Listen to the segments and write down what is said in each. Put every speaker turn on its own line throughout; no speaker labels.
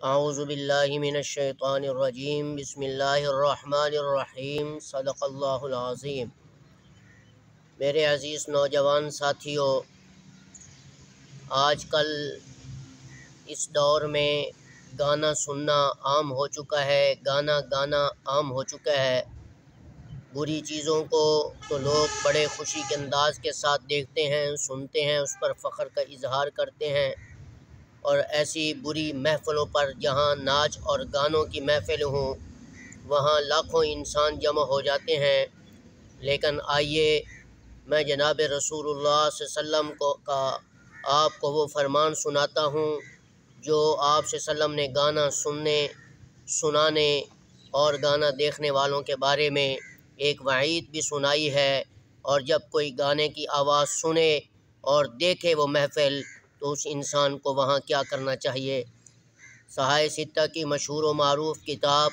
اعوذ باللہ من الشیطان الرجیم، بسم اللہ الرحمن الرحیم، صدق اللہ العظیم۔ میرے عزیز نوجوان ساتھیوں، آج کل اس دور میں گانا سننا عام ہو چکا ہے، گانا گانا عام ہو چکا ہے۔ بری چیزوں کو تو لوگ بڑے خوشی کے انداز کے ساتھ دیکھتے ہیں، سنتے ہیں، اس پر فخر کا اظہار کرتے ہیں، اور ایسی بری محفلوں پر جہاں ناچ اور گانوں کی محفل ہوں وہاں لاکھوں انسان جمع ہو جاتے ہیں۔ لیکن آئیے میں جناب رسول اللہ صلی اللہ علیہ وسلم کا آپ کو وہ فرمان سناتا ہوں جو آپ صلی اللہ علیہ وسلم نے گانا سننے، سنانے اور گانا دیکھنے والوں کے بارے میں ایک وعید بھی سنائی ہے۔ اور جب کوئی گانے کی آواز سنے اور دیکھے وہ محفل تو اس انسان کو وہاں کیا کرنا چاہیے۔ صحاح ستہ کی مشہور و معروف کتاب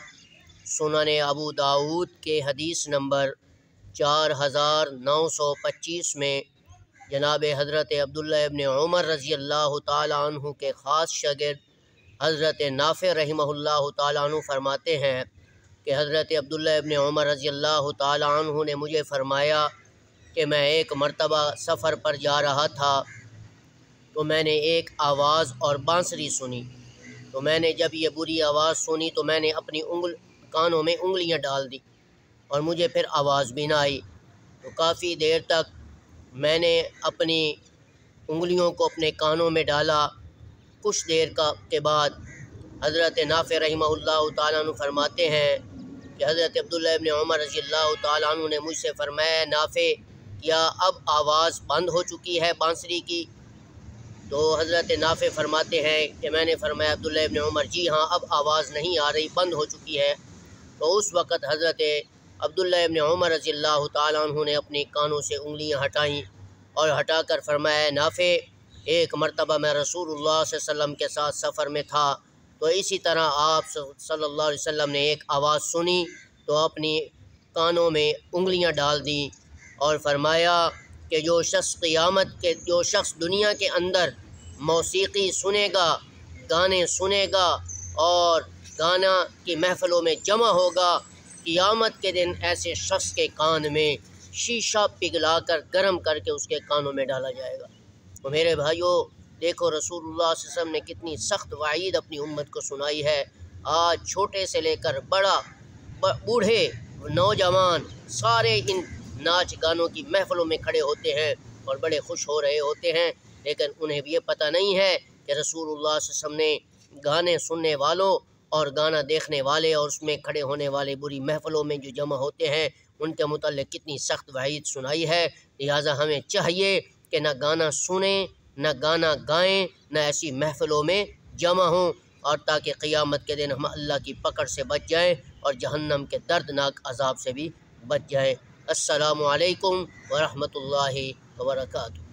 سنن ابو داؤد کے حدیث نمبر 4925 میں جناب حضرت عبداللہ ابن عمر رضی اللہ تعالیٰ عنہ کے خاص شاگرد حضرت نافع رحمہ اللہ تعالیٰ عنہ فرماتے ہیں کہ حضرت عبداللہ ابن عمر رضی اللہ تعالیٰ عنہ نے مجھے فرمایا کہ میں ایک مرتبہ سفر پر جا رہا تھا تو میں نے ایک آواز اور بانسری سنی، تو میں نے جب یہ بری آواز سنی تو میں نے اپنی کانوں میں انگلیاں ڈال دی اور مجھے پھر آواز بھی نہ آئی۔ تو کافی دیر تک میں نے اپنی انگلیوں کو اپنے کانوں میں ڈالا۔ کچھ دیر کے بعد حضرت نافع رحمہ اللہ تعالیٰ عنہ فرماتے ہیں کہ حضرت عبداللہ ابن عمر رضی اللہ تعالیٰ عنہ نے مجھ سے فرمایا، نافع کیا اب آواز بند ہو چکی ہے بانسری کی؟ تو حضرت نافع فرماتے ہیں کہ میں نے فرمایا عبداللہ ابن عمر جی ہاں اب آواز نہیں آ رہی، بند ہو چکی ہے۔ تو اس وقت حضرت عبداللہ ابن عمر رضی اللہ تعالیٰ عنہ نے اپنی کانوں سے انگلیاں ہٹائیں اور ہٹا کر فرمایا، نافع ایک مرتبہ میں رسول اللہ صلی اللہ علیہ وسلم کے ساتھ سفر میں تھا تو اسی طرح آپ صلی اللہ علیہ وسلم نے ایک آواز سنی تو اپنی کانوں میں انگلیاں ڈال دیں اور فرمایا کہ جو شخص دنیا کے اندر موسیقی سنے گا، گانے سنے گا اور گانا کی محفلوں میں جمع ہوگا، قیامت کے دن ایسے شخص کے کان میں شیشہ پگھلا کر گرم کر کے اس کے کانوں میں ڈالا جائے گا۔ تو میرے بھائیوں دیکھو رسول اللہ صلی اللہ علیہ وسلم نے کتنی سخت وعید اپنی امت کو سنائی ہے۔ آج چھوٹے سے لے کر بوڑھے نوجوان سارے ان ناچ گانوں کی محفلوں میں کھڑے ہوتے ہیں اور بڑے خوش ہو رہے ہوتے ہیں، لیکن انہیں بھی یہ پتہ نہیں ہے کہ رسول اللہ صلی اللہ علیہ وسلم نے گانے سننے والوں اور گانا دیکھنے والے اور اس میں کھڑے ہونے والے بری محفلوں میں جو جمع ہوتے ہیں ان کے متعلق کتنی سخت وعید سنائی ہے۔ لہٰذا ہمیں چاہیے کہ نہ گانا سنیں، نہ گانا گائیں، نہ ایسی محفلوں میں جمع ہوں، اور تاکہ قیامت کے دن ہم اللہ کی پکڑ سے بچ جائیں اور جہنم کے دردناک عذاب سے بھی بچ جائیں۔ السلام علیکم ورحمۃ اللہ وبرکاتہ۔